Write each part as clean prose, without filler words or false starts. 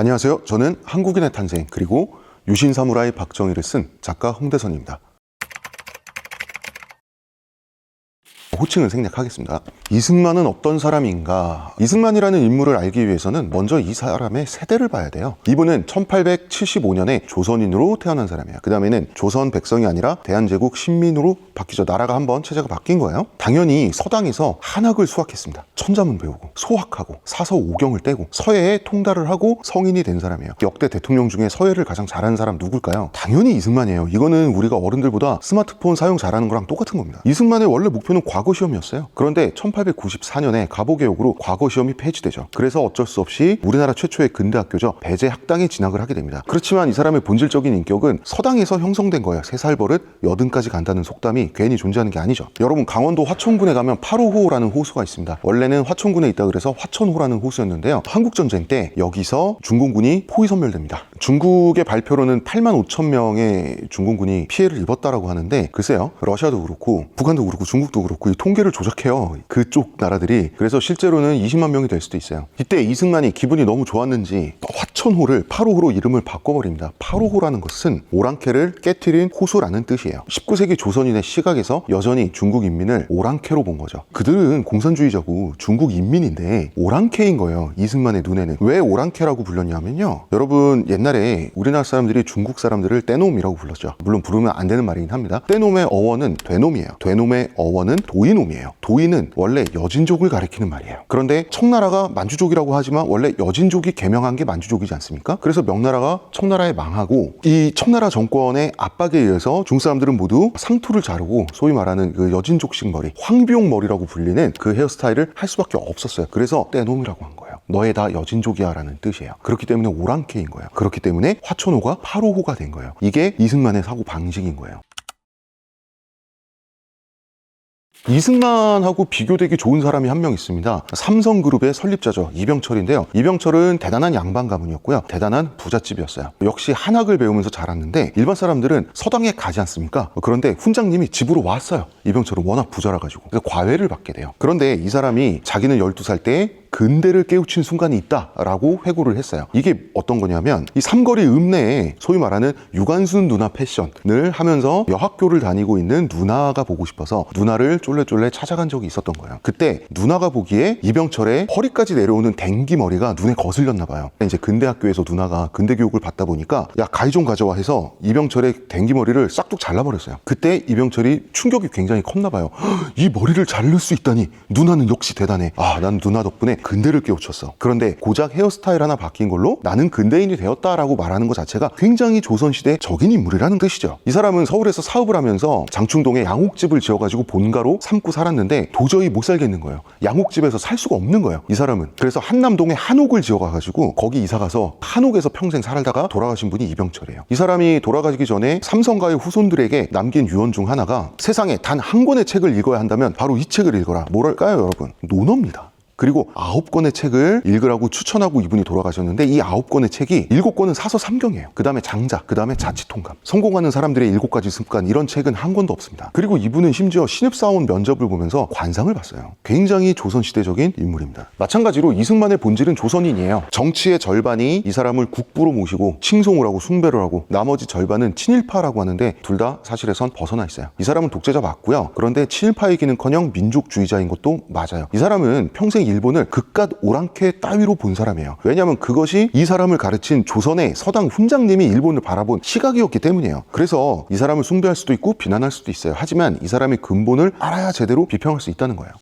안녕하세요. 저는 한국인의 탄생 그리고 유신 사무라이 박정희를 쓴 작가 홍대선입니다. 호칭을 생략하겠습니다. 이승만은 어떤 사람인가? 이승만이라는 인물을 알기 위해서는 먼저 이 사람의 세대를 봐야 돼요. 이분은 1875년에 조선인으로 태어난 사람이에요. 그 다음에는 조선 백성이 아니라 대한제국 신민으로 바뀌죠. 나라가 한번 체제가 바뀐 거예요. 당연히 서당에서 한학을 수학했습니다. 천자문 배우고 소학하고 사서 오경을 떼고 서예에 통달을 하고 성인이 된 사람이에요. 역대 대통령 중에 서예를 가장 잘하는 사람 누굴까요? 당연히 이승만이에요. 이거는 우리가 어른들보다 스마트폰 사용 잘하는 거랑 똑같은 겁니다. 이승만의 원래 목표는 과거 시험이었어요. 그런데 1894년에 가보개혁으로 과거 시험이 폐지되죠. 그래서 어쩔 수 없이 우리나라 최초의 근대학교죠. 배제학당에 진학을 하게 됩니다. 그렇지만 이 사람의 본질적인 인격은 서당에서 형성된 거예요. 3살 버릇 80까지 간다는 속담이 괜히 존재하는 게 아니죠. 여러분, 강원도 화천군에 가면 8호호라는 호수가 있습니다. 원래는 화천군에 있다 그래서 화천호라는 호수였는데요. 한국전쟁 때 여기서 중공군이 포위선멸됩니다. 중국의 발표로는 8만 5천 명의 중공군이 피해를 입었다라고 하는데, 글쎄요, 러시아도 그렇고 북한도 그렇고 중국도 그렇고 이 통계를 조작해요, 그쪽 나라들이. 그래서 실제로는 20만 명이 될 수도 있어요. 이때 이승만이 기분이 너무 좋았는지 화천호를 8호호로 이름을 바꿔버립니다. 8호호라는 것은 오랑캐를 깨트린 호수라는 뜻이에요. 19세기 조선인의 시각에서 여전히 중국 인민을 오랑캐로 본 거죠. 그들은 공산주의자고 중국 인민인데 오랑캐인 거예요. 이승만의 눈에는. 왜 오랑캐라고 불렀냐면요, 여러분, 옛날에 우리나라 사람들이 중국 사람들을 떼놈이라고 불렀죠. 물론 부르면 안 되는 말이긴 합니다. 떼놈의 어원은 되놈이에요. 되놈의 어원은 도이놈이에요. 도이는 원래 여진족을 가리키는 말이에요. 그런데 청나라가 만주족이라고 하지만 원래 여진족이 개명한 게 만주족이지 않습니까? 그래서 명나라가 청나라에 망하고 이 청나라 정권의 압박에 의해서 중국 사람들은 모두 상투를 자르고 소위 말하는 그 여진족식 머리, 황비용 머리라고 불리는 그 헤어스타일을 할 수밖에 없었어요. 그래서 떼놈이라고 한 거예요. 너희 다 여진족이야 라는 뜻이에요. 그렇기 때문에 오랑캐인 거예요. 그렇기 때문에 화천호가 8호호가 된 거예요. 이게 이승만의 사고 방식인 거예요. 이승만하고 비교되기 좋은 사람이 한 명 있습니다. 삼성그룹의 설립자죠. 이병철인데요. 이병철은 대단한 양반 가문이었고요. 대단한 부잣집이었어요. 역시 한학을 배우면서 자랐는데 일반 사람들은 서당에 가지 않습니까? 그런데 훈장님이 집으로 왔어요. 이병철은 워낙 부자라 가지고. 그래서 과외를 받게 돼요. 그런데 이 사람이 자기는 12살 때 근대를 깨우친 순간이 있다라고 회고를 했어요. 이게 어떤 거냐면 이 삼거리 읍내에 소위 말하는 유관순 누나 패션을 하면서 여학교를 다니고 있는 누나가 보고 싶어서 누나를 쫄래쫄래 찾아간 적이 있었던 거예요. 그때 누나가 보기에 이병철의 허리까지 내려오는 댕기 머리가 눈에 거슬렸나 봐요. 이제 근대학교에서 누나가 근대 교육을 받다 보니까 야, 가위 좀 가져와 해서 이병철의 댕기 머리를 싹둑 잘라버렸어요. 그때 이병철이 충격이 굉장히 컸나 봐요. 이 머리를 자를 수 있다니, 누나는 역시 대단해. 난 누나 덕분에 근대를 깨우쳤어. 그런데 고작 헤어스타일 하나 바뀐 걸로 나는 근대인이 되었다라고 말하는 것 자체가 굉장히 조선시대 적인 인물이라는 뜻이죠. 이 사람은 서울에서 사업을 하면서 장충동에 양옥집을 지어가지고 본가로 삼고 살았는데 도저히 못 살겠는 거예요. 양옥집에서 살 수가 없는 거예요, 이 사람은. 그래서 한남동에 한옥을 지어가가지고 거기 이사가서 한옥에서 평생 살다가 돌아가신 분이 이병철이에요. 이 사람이 돌아가시기 전에 삼성가의 후손들에게 남긴 유언 중 하나가 세상에 단 한 권의 책을 읽어야 한다면 바로 이 책을 읽어라. 뭐랄까요, 여러분? 논어입니다. 그리고 9권의 책을 읽으라고 추천하고 이분이 돌아가셨는데 이 9권의 책이 7권은 사서삼경이에요. 그 다음에 장자, 그 다음에 자치통감, 성공하는 사람들의 7가지 습관, 이런 책은 한 권도 없습니다. 그리고 이분은 심지어 신입사원 면접을 보면서 관상을 봤어요. 굉장히 조선시대적인 인물입니다. 마찬가지로 이승만의 본질은 조선인이에요. 정치의 절반이 이 사람을 국부로 모시고 칭송을 하고 숭배를 하고 나머지 절반은 친일파라고 하는데 둘 다 사실에선 벗어나 있어요. 이 사람은 독재자 맞고요. 그런데 친일파이기는커녕 민족주의자인 것도 맞아요. 이 사람은 평생 일본을 그깟 오랑캐 따위로 본 사람이에요. 왜냐하면 그것이 이 사람을 가르친 조선의 서당 훈장님이 일본을 바라본 시각이었기 때문이에요. 그래서 이 사람을 숭배할 수도 있고 비난할 수도 있어요. 하지만 이 사람의 근본을 알아야 제대로 비평할 수 있다는 거예요.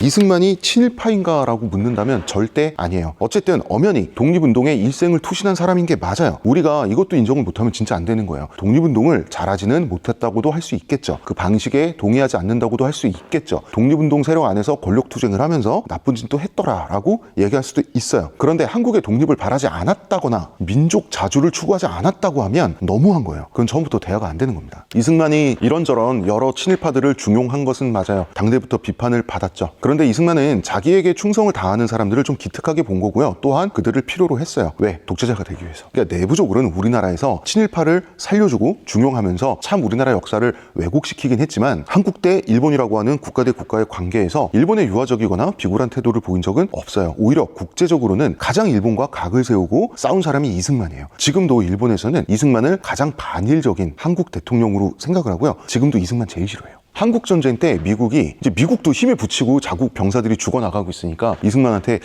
이승만이 친일파인가 라고 묻는다면 절대 아니에요. 어쨌든 엄연히 독립운동에 일생을 투신한 사람인 게 맞아요. 우리가 이것도 인정을 못하면 진짜 안 되는 거예요. 독립운동을 잘하지는 못했다고도 할 수 있겠죠. 그 방식에 동의하지 않는다고도 할 수 있겠죠. 독립운동 세력 안에서 권력투쟁을 하면서 나쁜 짓도 했더라 라고 얘기할 수도 있어요. 그런데 한국의 독립을 바라지 않았다거나 민족 자주를 추구하지 않았다고 하면 너무한 거예요. 그건 처음부터 대화가 안 되는 겁니다. 이승만이 이런저런 여러 친일파들을 중용한 것은 맞아요. 당대부터 비판을 받았죠. 그런데 이승만은 자기에게 충성을 다하는 사람들을 좀 기특하게 본 거고요. 또한 그들을 필요로 했어요. 왜? 독재자가 되기 위해서. 그러니까 내부적으로는 우리나라에서 친일파를 살려주고 중용하면서 참 우리나라 역사를 왜곡시키긴 했지만 한국 대 일본이라고 하는 국가 대 국가의 관계에서 일본의 유화적이거나 비굴한 태도를 보인 적은 없어요. 오히려 국제적으로는 가장 일본과 각을 세우고 싸운 사람이 이승만이에요. 지금도 일본에서는 이승만을 가장 반일적인 한국 대통령으로 생각을 하고요. 지금도 이승만 제일 싫어해요. 한국전쟁 때 미국도 힘에 부치고 자국 병사들이 죽어나가고 있으니까 이승만한테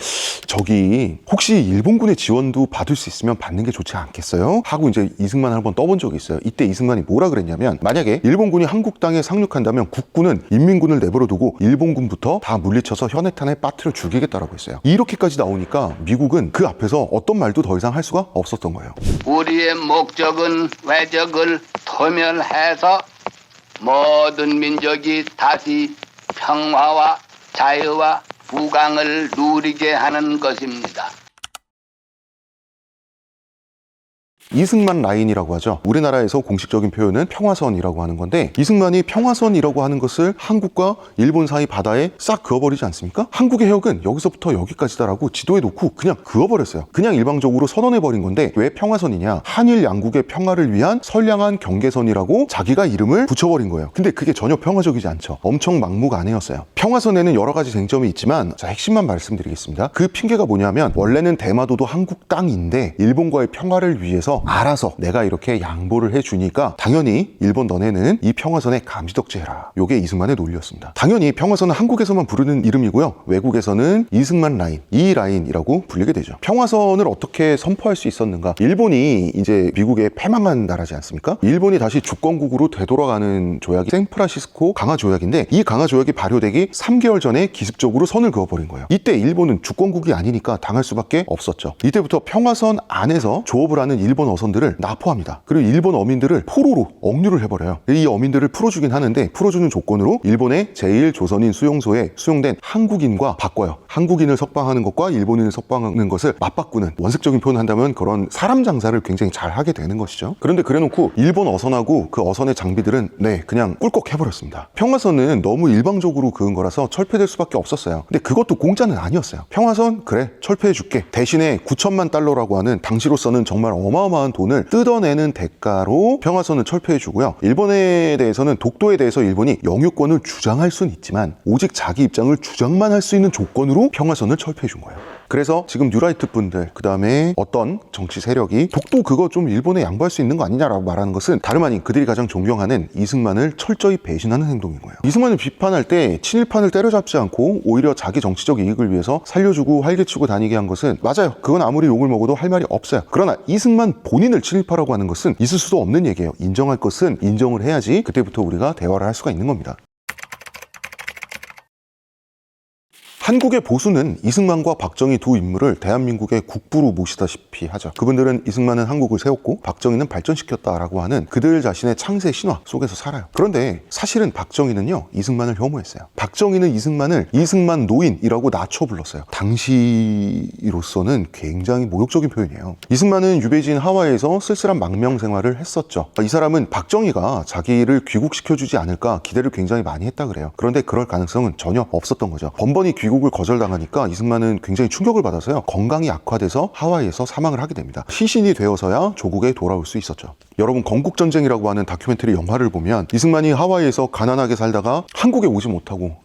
저기 혹시 일본군의 지원도 받을 수 있으면 받는 게 좋지 않겠어요? 하고 이제 이승만을 한번 떠본 적이 있어요. 이때 이승만이 뭐라 그랬냐면 만약에 일본군이 한국 땅에 상륙한다면 국군은 인민군을 내버려두고 일본군부터 다 물리쳐서 현해탄에 빠뜨려 죽이겠다라고 했어요. 이렇게까지 나오니까 미국은 그 앞에서 어떤 말도 더 이상 할 수가 없었던 거예요. 우리의 목적은 외적을 소멸해서 모든 민족이 다시 평화와 자유와 부강을 누리게 하는 것입니다. 이승만 라인이라고 하죠. 우리나라에서 공식적인 표현은 평화선이라고 하는 건데 이승만이 평화선이라고 하는 것을 한국과 일본 사이 바다에 싹 그어버리지 않습니까? 한국의 해역은 여기서부터 여기까지다라고 지도에 놓고 그냥 그어버렸어요. 그냥 일방적으로 선언해버린 건데 왜 평화선이냐? 한일 양국의 평화를 위한 선량한 경계선이라고 자기가 이름을 붙여버린 거예요. 근데 그게 전혀 평화적이지 않죠. 엄청 막무가내였어요. 평화선에는 여러 가지 쟁점이 있지만 자, 핵심만 말씀드리겠습니다. 그 핑계가 뭐냐면 원래는 대마도도 한국 땅인데 일본과의 평화를 위해서 알아서 내가 이렇게 양보를 해주니까 당연히 일본 너네는 이 평화선에 감지덕지해라. 요게 이승만의 논리였습니다. 당연히 평화선은 한국에서만 부르는 이름이고요. 외국에서는 이승만 라인, 이 라인이라고 불리게 되죠. 평화선을 어떻게 선포할 수 있었는가? 일본이 이제 미국에 패망한 나라지 않습니까? 일본이 다시 주권국으로 되돌아가는 조약이 샌프란시스코 강화조약인데 이 강화조약이 발효되기 3개월 전에 기습적으로 선을 그어버린 거예요. 이때 일본은 주권국이 아니니까 당할 수밖에 없었죠. 이때부터 평화선 안에서 조업을 하는 일본 어선들을 납포합니다. 그리고 일본 어민들을 포로로 억류를 해버려요. 이 어민들을 풀어주긴 하는데 풀어주는 조건으로 일본의 제1조선인 수용소에 수용된 한국인과 바꿔요. 한국인을 석방하는 것과 일본인을 석방하는 것을 맞바꾸는 원색적인 표현을 한다면 그런 사람 장사를 굉장히 잘 하게 되는 것이죠. 그런데 그래놓고 일본 어선하고 그 어선의 장비들은 그냥 꿀꺽 해버렸습니다. 평화선은 너무 일방적으로 그은 거라서 철폐될 수밖에 없었어요. 근데 그것도 공짜는 아니었어요. 평화선 그래 철폐해줄게. 대신에 9천만 달러라고 하는 당시로서는 정말 어마어마한 돈을 뜯어내는 대가로 평화선을 철폐해주고요. 일본에 대해서는 독도에 대해서 일본이 영유권을 주장할 수는 있지만 오직 자기 입장을 주장만 할 수 있는 조건으로 평화선을 철폐해준 거예요. 그래서 지금 뉴라이트 분들 그 다음에 어떤 정치 세력이 독도 그거 좀 일본에 양보할 수 있는 거 아니냐라고 말하는 것은 다름 아닌 그들이 가장 존경하는 이승만을 철저히 배신하는 행동인 거예요. 이승만을 비판할 때 친일판을 때려잡지 않고 오히려 자기 정치적 이익을 위해서 살려주고 활개치고 다니게 한 것은 맞아요. 그건 아무리 욕을 먹어도 할 말이 없어요. 그러나 이승만 본인을 친일파라고 하는 것은 있을 수도 없는 얘기예요. 인정할 것은 인정을 해야지 그때부터 우리가 대화를 할 수가 있는 겁니다. 한국의 보수는 이승만과 박정희 두 인물을 대한민국의 국부로 모시다시피 하죠. 그분들은 이승만은 한국을 세웠고 박정희는 발전시켰다라고 하는 그들 자신의 창세 신화 속에서 살아요. 그런데 사실은 박정희는요 이승만을 혐오했어요. 박정희는 이승만을 이승만 노인이라고 낮춰 불렀어요. 당시로서는 굉장히 모욕적인 표현이에요. 이승만은 유배지인 하와이에서 쓸쓸한 망명 생활을 했었죠. 이 사람은 박정희가 자기를 귀국시켜주지 않을까 기대를 굉장히 많이 했다 그래요. 그런데 그럴 가능성은 전혀 없었던 거죠. 번번이 귀국을 거절당하니까 이승만은 굉장히 충격을 받아서요. 건강이 악화돼서 하와이에서 사망을 하게 됩니다. 시신이 되어서야 조국에 돌아올 수 있었죠. 여러분 건국전쟁이라고 하는 다큐멘터리 영화를 보면 이승만이 하와이에서 가난하게 살다가 한국에 오지 못하고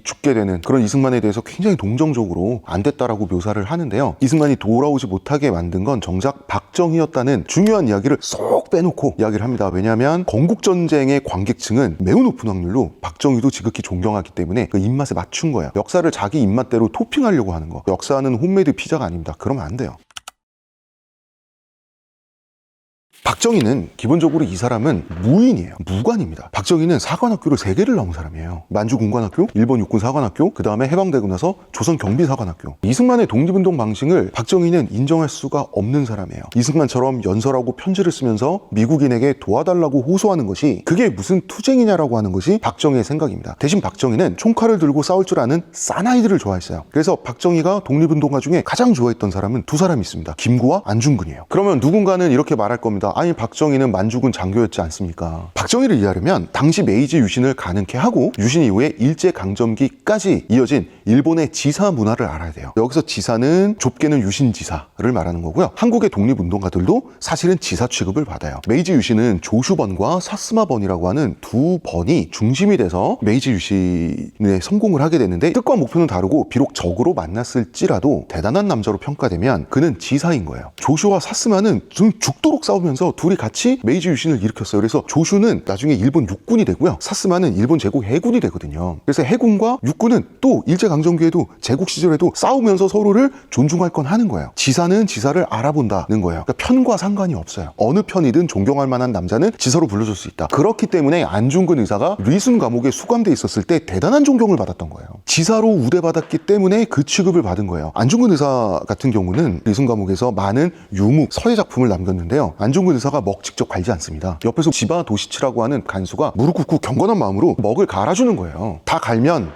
죽게 되는 그런 이승만에 대해서 굉장히 동정적으로 안 됐다라고 묘사를 하는데요. 이승만이 돌아오지 못하게 만든 건 정작 박정희였다는 중요한 이야기를 쏙 빼놓고 이야기를 합니다. 왜냐하면 건국전쟁의 관객층은 매우 높은 확률로 박정희도 지극히 존경하기 때문에 그 입맛에 맞춘 거예요. 역사를 자기 입맛대로 토핑하려고 하는 거. 역사는 홈메이드 피자가 아닙니다. 그러면 안 돼요. 박정희는 기본적으로 이 사람은 무인이에요. 무관입니다. 박정희는 사관학교를 3개를 나온 사람이에요. 만주군관학교, 일본 육군사관학교, 그 다음에 해방되고 나서 조선경비사관학교. 이승만의 독립운동 방식을 박정희는 인정할 수가 없는 사람이에요. 이승만처럼 연설하고 편지를 쓰면서 미국인에게 도와달라고 호소하는 것이 그게 무슨 투쟁이냐라고 하는 것이 박정희의 생각입니다. 대신 박정희는 총칼을 들고 싸울 줄 아는 사나이들을 좋아했어요. 그래서 박정희가 독립운동가 중에 가장 좋아했던 사람은 두 사람이 있습니다. 김구와 안중근이에요. 그러면 누군가는 이렇게 말할 겁니다. 아니 박정희는 만주군 장교였지 않습니까? 박정희를 이해하려면 당시 메이지 유신을 가능케 하고 유신 이후에 일제강점기까지 이어진 일본의 지사 문화를 알아야 돼요. 여기서 지사는 좁게는 유신지사를 말하는 거고요. 한국의 독립운동가들도 사실은 지사 취급을 받아요. 메이지 유신은 조슈번과 사스마번이라고 하는 두 번이 중심이 돼서 메이지 유신에 성공을 하게 됐는데 뜻과 목표는 다르고 비록 적으로 만났을지라도 대단한 남자로 평가되면 그는 지사인 거예요. 조슈와 사스마는 좀 죽도록 싸우면서 둘이 같이 메이지 유신을 일으켰어요. 그래서 조슈는 나중에 일본 육군이 되고요. 사스마는 일본 제국 해군이 되거든요. 그래서 해군과 육군은 또 일제강점기에도 제국 시절에도 싸우면서 서로를 존중할 건 하는 거예요. 지사는 지사를 알아본다는 거예요. 그러니까 편과 상관이 없어요. 어느 편이든 존경할 만한 남자는 지사로 불러줄 수 있다. 그렇기 때문에 안중근 의사가 리순 감옥에 수감돼 있었을 때 대단한 존경을 받았던 거예요. 지사로 우대받았기 때문에 그 취급을 받은 거예요. 안중근 의사 같은 경우는 리순 감옥에서 많은 유묵, 서예 작품을 남겼는데요. 안중근 의사가 먹 직접 갈지 않습니다. 옆에서 지바 도시치라고 하는 간수가 무릎 꿇고 경건한 마음으로 먹을 갈아주는 거예요. 다 갈면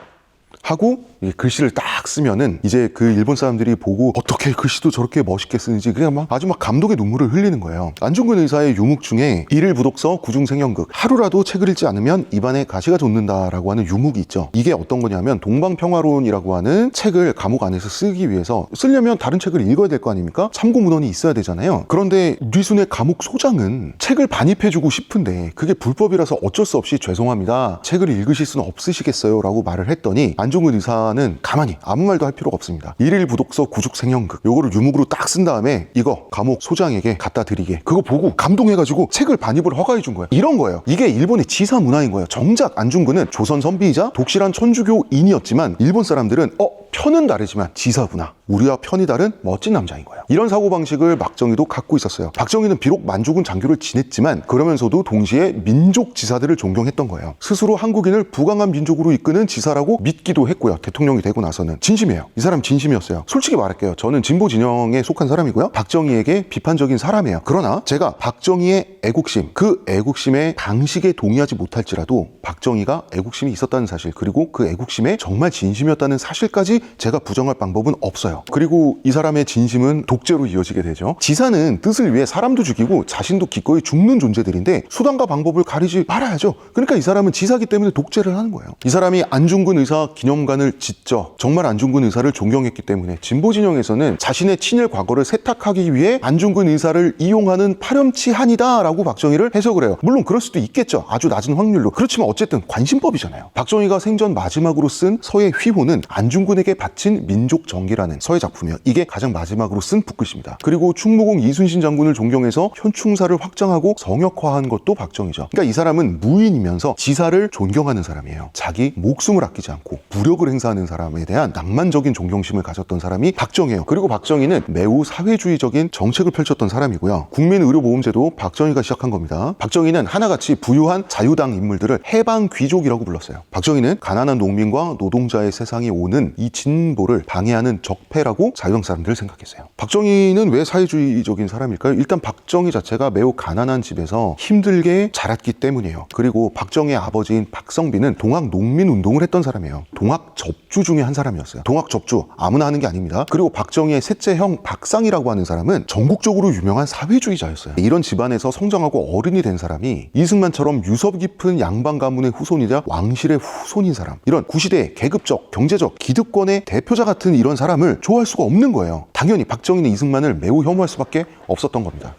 하고 글씨를 딱 쓰면은 이제 그 일본 사람들이 보고 어떻게 글씨도 저렇게 멋있게 쓰는지 그냥 막 아주 막 감동의 눈물을 흘리는 거예요. 안중근 의사의 유묵 중에 일일 부독서 구중생연극, 하루라도 책을 읽지 않으면 입안에 가시가 돋는다라고 하는 유묵이 있죠. 이게 어떤 거냐면 동방평화론이라고 하는 책을 감옥 안에서 쓰기 위해서 쓰려면 다른 책을 읽어야 될 거 아닙니까? 참고 문헌이 있어야 되잖아요. 그런데 리순의 감옥 소장은 책을 반입해주고 싶은데 그게 불법이라서 어쩔 수 없이 죄송합니다, 책을 읽으실 수는 없으시겠어요? 라고 말을 했더니 안중근 의사는 가만히 아무 말도 할 필요가 없습니다. 일일 부독서 구죽생연극 요거를 유묵으로 딱 쓴 다음에 이거 감옥 소장에게 갖다 드리게, 그거 보고 감동해가지고 책을 반입을 허가해 준 거예요. 이런 거예요. 이게 일본의 지사 문화인 거예요. 정작 안중근은 조선 선비이자 독실한 천주교인이었지만 일본 사람들은 편은 다르지만 지사구나, 우리와 편이 다른 멋진 남자인 거예요. 이런 사고방식을 박정희도 갖고 있었어요. 박정희는 비록 만주군 장교를 지냈지만 그러면서도 동시에 민족 지사들을 존경했던 거예요. 스스로 한국인을 부강한 민족으로 이끄는 지사라고 믿기도 했고요. 대통령이 되고 나서는 진심이에요. 이 사람 진심이었어요. 솔직히 말할게요. 저는 진보 진영에 속한 사람이고요. 박정희에게 비판적인 사람이에요. 그러나 제가 박정희의 애국심, 그 애국심에 당식에 동의하지 못할지라도 박정희가 애국심이 있었다는 사실, 그리고 그 애국심에 정말 진심이었다는 사실까지 제가 부정할 방법은 없어요. 그리고 이 사람의 진심은 독재로 이어지게 되죠. 지사는 뜻을 위해 사람도 죽이고 자신도 기꺼이 죽는 존재들인데 수단과 방법을 가리지 말아야죠. 그러니까 이 사람은 지사기 때문에 독재를 하는 거예요. 이 사람이 안중근 의사 기념관을 짓죠. 정말 안중근 의사를 존경했기 때문에 진보 진영에서는 자신의 친일 과거를 세탁하기 위해 안중근 의사를 이용하는 파렴치한이다라고 박정희를 해석을 해요. 물론 그럴 수도 있겠죠. 아주 낮은 확률로. 그렇지만 어쨌든 관심법이잖아요. 박정희가 생전 마지막으로 쓴 서예 휘호는 안중근에게 바친 민족정기라는 서예 작품이에요. 이게 가장 마지막으로 쓴 붓글씨입니다. 그리고 충무공 이순신 장군을 존경해서 현충사를 확장하고 성역화한 것도 박정희죠. 그러니까 이 사람은 무인이면서 지사를 존경하는 사람이에요. 자기 목숨을 아끼지 않고 무력을 행사하는 사람에 대한 낭만적인 존경심을 가졌던 사람이 박정희예요. 그리고 박정희는 매우 사회주의적인 정책을 펼쳤던 사람이고요. 국민의료보험제도 박정희가 시작한 겁니다. 박정희는 하나같이 부유한 자유당 인물들을 해방 귀족이라고 불렀어요. 박정희는 가난한 농민과 노동자의 세상이 오는 이 진보를 방해하는 적폐라고 자유당 사람들을 생각했어요. 박정희는 왜 사회주의적인 사람일까요? 일단 박정희 자체가 매우 가난한 집에서 힘들게 자랐기 때문이에요. 그리고 박정희의 아버지인 박성빈은 동학 농민운동을 했던 사람이에요. 동학 접주 중에 한 사람이었어요. 동학 접주 아무나 하는 게 아닙니다. 그리고 박정희의 셋째 형 박상이라고 하는 사람은 전국적으로 유명한 사회주의자였어요. 이런 집안에서 성장하고 어른이 된 사람이 이승만처럼 유서 깊은 양반 가문의 후손이자 왕실의 후손인 사람, 이런 구시대의 계급적, 경제적, 기득권의 대표자 같은 이런 사람을 좋아할 수가 없는 거예요. 당연히 박정희는 이승만을 매우 혐오할 수밖에 없었던 겁니다.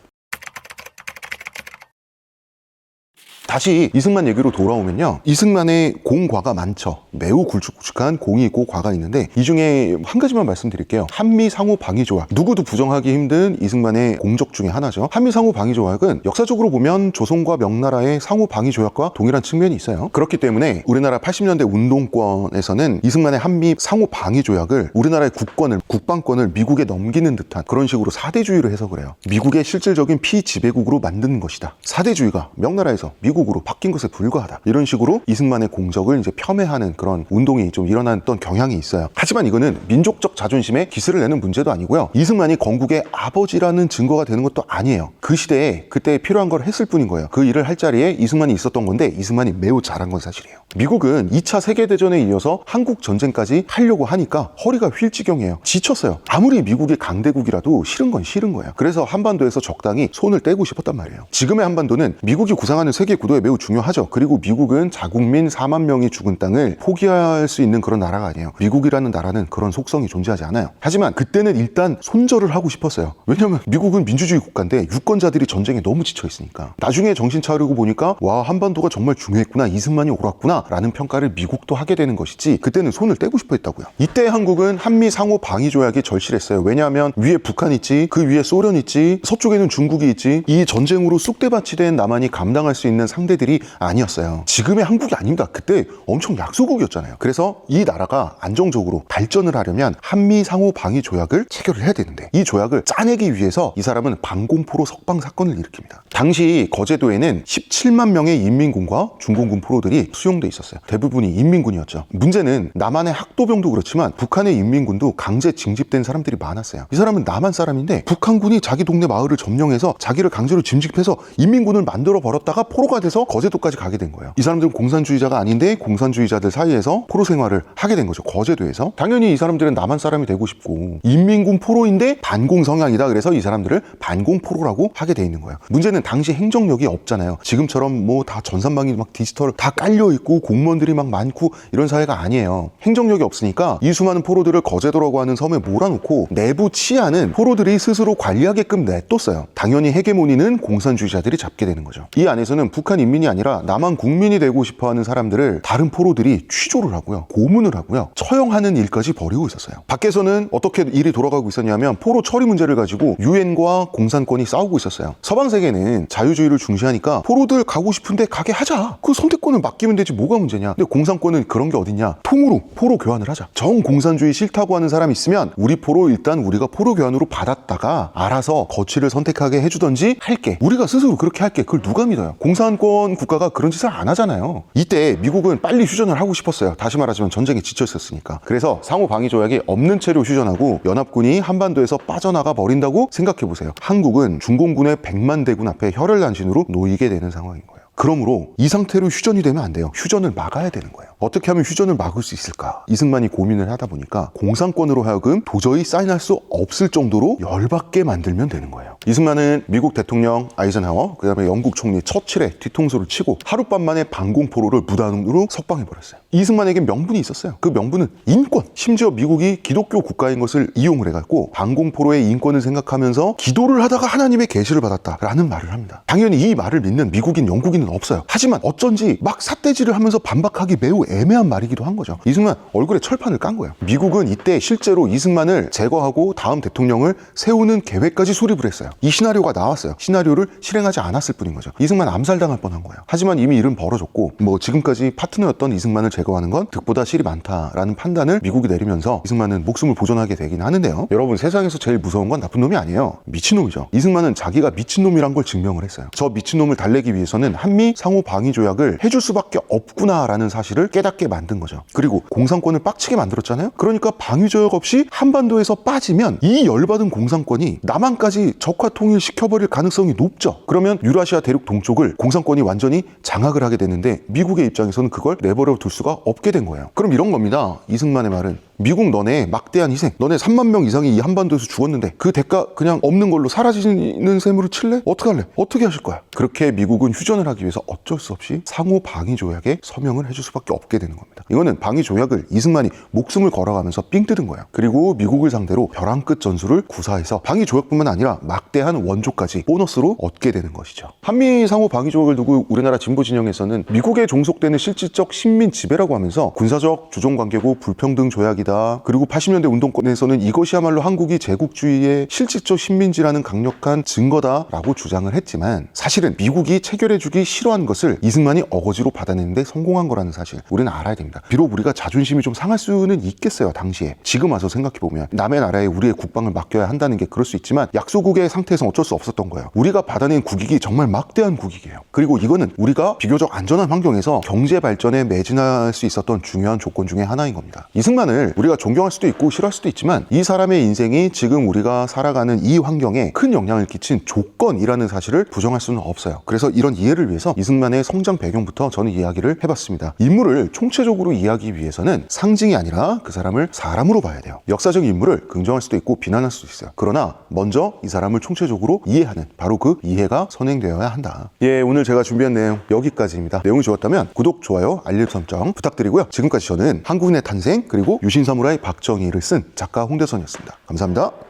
다시 이승만 얘기로 돌아오면요, 이승만의 공과가 많죠. 매우 굵직굵직한 공이 있고 과가 있는데 이 중에 한 가지만 말씀드릴게요. 한미 상호 방위 조약, 누구도 부정하기 힘든 이승만의 공적 중에 하나죠. 한미 상호 방위 조약은 역사적으로 보면 조선과 명나라의 상호 방위 조약과 동일한 측면이 있어요. 그렇기 때문에 우리나라 80년대 운동권에서는 이승만의 한미 상호 방위 조약을 우리나라의 국권을, 국방권을 미국에 넘기는 듯한 그런 식으로 사대주의로 해석을 해요. 미국의 실질적인 피지배국으로 만드는 것이다. 사대주의가 명나라에서 미국으로 바뀐 것에 불과하다. 이런 식으로 이승만의 공적을 이제 폄훼하는 그런 운동이 좀 일어났던 경향이 있어요. 하지만 이거는 민족적 자존심에 기스를 내는 문제도 아니고요. 이승만이 건국의 아버지라는 증거가 되는 것도 아니에요. 그 시대에 그때 필요한 걸 했을 뿐인 거예요. 그 일을 할 자리에 이승만이 있었던 건데 이승만이 매우 잘한 건 사실이에요. 미국은 2차 세계대전에 이어서 한국 전쟁까지 하려고 하니까 허리가 휠 지경이에요. 지쳤어요. 아무리 미국이 강대국이라도 싫은 건 싫은 거예요. 그래서 한반도에서 적당히 손을 떼고 싶었단 말이에요. 지금의 한반도는 미국이 구상하는 세계 구도에 매우 중요하죠. 그리고 미국은 자국민 4만 명이 죽은 땅을 포기할 수 있는 그런 나라가 아니에요. 미국이라는 나라는 그런 속성이 존재하지 않아요. 하지만 그때는 일단 손절을 하고 싶었어요. 왜냐면 미국은 민주주의 국가인데 유권자들이 전쟁에 너무 지쳐 있으니까. 나중에 정신 차리고 보니까 와, 한반도가 정말 중요했구나, 이승만이 옳았구나 라는 평가를 미국도 하게 되는 것이지, 그때는 손을 떼고 싶어 했다고요. 이때 한국은 한미 상호 방위 조약이 절실했어요. 왜냐하면 위에 북한 있지, 그 위에 소련 있지, 서쪽에는 중국이 있지. 이 전쟁으로 쑥대밭이 된 남한이 감당할 수 있는 상대들이 아니었어요. 지금의 한국이 아닙니다. 그때 엄청 약소국이었잖아요. 그래서 이 나라가 안정적으로 발전을 하려면 한미 상호 방위 조약을 체결을 해야 되는데, 이 조약을 짜내기 위해서 이 사람은 방공포로 석방 사건을 일으킵니다. 당시 거제도에는 17만 명의 인민군과 중공군 포로들이 수용돼 있었어요. 대부분이 인민군이었죠. 문제는 남한의 학도병도 그렇지만 북한의 인민군도 강제 징집된 사람들이 많았어요. 이 사람은 남한 사람인데 북한군이 자기 동네 마을을 점령해서 자기를 강제로 징집해서 인민군을 만들어 버렸다가 포로가 돼서 거제도까지 가게 된 거예요. 이 사람들은 공산주의자가 아닌데 공산주의자들 사이에서 포로 생활을 하게 된 거죠. 거제도에서. 당연히 이 사람들은 남한 사람이 되고 싶고 인민군 포로인데 반공 성향이다. 그래서 이 사람들을 반공포로라고 하게 돼 있는 거예요. 문제는 당시 행정력이 없잖아요. 지금처럼 뭐 다 전산망이 막 디지털 다 깔려 있고 공무원들이 막 많고 이런 사회가 아니에요. 행정력이 없으니까 이 수많은 포로들을 거제도라고 하는 섬에 몰아놓고 내부 치안은 포로들이 스스로 관리하게끔 냅뒀어요. 당연히 헤게모니는 공산주의자들이 잡게 되는 거죠. 이 안에서는 북한 인민이 아니라 남한 국민이 되고 싶어하는 사람들을 다른 포로들이 취조를 하고요, 고문을 하고요, 처형하는 일까지 벌이고 있었어요. 밖에서는 어떻게 일이 돌아가고 있었냐면 포로 처리 문제를 가지고 유엔과 공산권이 싸우고 있었어요. 서방 세계는 자유주의를 중시하니까 포로들 가고 싶은데 가게 하자. 그 선택권을 맡기면 되지 뭐가 문제냐. 근데 공산권은 그런 게 어딨냐. 통으로 포로 교환을 하자. 정 공산주의 싫다고 하는 사람 있으면 우리 포로 일단 우리가 포로 교환으로 받았다가 알아서 거취를 선택하게 해주던지 할게. 우리가 스스로 그렇게 할게. 그걸 누가 믿어요. 공산권 국가가 그런 짓을 안 하잖아요. 이때 미국은 빨리 휴전을 하고 싶었어요. 다시 말하자면 전쟁에 지쳐 있었으니까. 그래서 상호 방위 조약이 없는 채로 휴전하고 연합군이 한반도에서 빠져나가 버린다고 생각해보세요. 한국은 중공군의 100만 대군 앞에 혈혈단신으로 놓이게 되는 상황인 거예요. 그러므로 이 상태로 휴전이 되면 안 돼요. 휴전을 막아야 되는 거예요. 어떻게 하면 휴전을 막을 수 있을까? 이승만이 고민을 하다 보니까 공산권으로 하여금 도저히 사인할 수 없을 정도로 열받게 만들면 되는 거예요. 이승만은 미국 대통령 아이젠하워, 그 다음에 영국 총리 처칠의 뒤통수를 치고 하룻밤 만에 반공포로를 무단으로 석방해버렸어요. 이승만에겐 명분이 있었어요. 그 명분은 인권. 심지어 미국이 기독교 국가인 것을 이용을 해갖고 반공포로의 인권을 생각하면서 기도를 하다가 하나님의 계시를 받았다라는 말을 합니다. 당연히 이 말을 믿는 미국인, 영국인은 없어요. 하지만 어쩐지 막 삿대질을 하면서 반박하기 매우 애매한 말이기도 한 거죠. 이승만 얼굴에 철판을 깐 거예요. 미국은 이때 실제로 이승만을 제거하고 다음 대통령을 세우는 계획까지 수립을 했어요. 이 시나리오가 나왔어요. 시나리오를 실행하지 않았을 뿐인 거죠. 이승만 암살당할 뻔한 거예요. 하지만 이미 일은 벌어졌고 뭐 지금까지 파트너였던 이승만을 제거하는 건 득보다 실이 많다라는 판단을 미국이 내리면서 이승만은 목숨을 보존하게 되긴 하는데요. 여러분, 세상에서 제일 무서운 건 나쁜 놈이 아니에요. 미친놈이죠. 이승만은 자기가 미친놈이란 걸 증명을 했어요. 저 미친놈을 달래기 위해서는 한미 상호 방위 조약을 해줄 수밖에 없구나라는 사실을 깨닫게 만든 거죠. 그리고 공산권을 빡치게 만들었잖아요. 그러니까 방위 조약 없이 한반도에서 빠지면 이 열받은 공산권이 남한까지 적화 통일시켜버릴 가능성이 높죠. 그러면 유라시아 대륙 동쪽을 공산권이 완전히 장악을 하게 되는데 미국의 입장에서는 그걸 내버려 둘 수가 없게 된 거예요. 그럼 이런 겁니다. 이승만의 말은 미국 너네 막대한 희생, 너네 3만 명 이상이 이 한반도에서 죽었는데 그 대가 그냥 없는 걸로 사라지는 셈으로 칠래? 어떻게 할래? 어떻게 하실 거야? 그렇게 미국은 휴전을 하기 위해서 어쩔 수 없이 상호 방위 조약에 서명을 해줄 수밖에 없게 되는 겁니다. 이거는 방위 조약을 이승만이 목숨을 걸어가면서 삥 뜯은 거예요. 그리고 미국을 상대로 벼랑 끝 전술을 구사해서 방위 조약뿐만 아니라 막대한 원조까지 보너스로 얻게 되는 것이죠. 한미 상호 방위 조약을 두고 우리나라 진보 진영에서는 미국에 종속되는 실질적 식민 지배라고 하면서 군사적 주종 관계고 불평등 조약이다. 그리고 80년대 운동권에서는 이것이야말로 한국이 제국주의의 실질적 식민지라는 강력한 증거다라고 주장을 했지만 사실은 미국이 체결해주기 싫어한 것을 이승만이 어거지로 받아내는데 성공한 거라는 사실 우리는 알아야 됩니다. 비록 우리가 자존심이 좀 상할 수는 있겠어요. 당시에. 지금 와서 생각해보면 남의 나라에 우리의 국방을 맡겨야 한다는 게 그럴 수 있지만 약소국의 상태에서 어쩔 수 없었던 거예요. 우리가 받아낸 국익이 정말 막대한 국익이에요. 그리고 이거는 우리가 비교적 안전한 환경에서 경제 발전에 매진할 수 있었던 중요한 조건 중에 하나인 겁니다. 이승만을 우리가 존경할 수도 있고 싫어할 수도 있지만 이 사람의 인생이 지금 우리가 살아가는 이 환경에 큰 영향을 끼친 조건이라는 사실을 부정할 수는 없어요. 그래서 이런 이해를 위해서 이승만의 성장 배경부터 저는 이야기를 해봤습니다. 인물을 총체적으로 이해하기 위해서는 상징이 아니라 그 사람을 사람으로 봐야 돼요. 역사적 인물을 긍정할 수도 있고 비난할 수도 있어요. 그러나 먼저 이 사람을 총체적으로 이해하는 바로 그 이해가 선행되어야 한다. 예, 오늘 제가 준비한 내용 여기까지입니다. 내용이 좋았다면 구독, 좋아요, 알림 설정 부탁드리고요. 지금까지 저는 한국인의 탄생 그리고 유신사무라이 박정희를 쓴 작가 홍대선이었습니다. 감사합니다.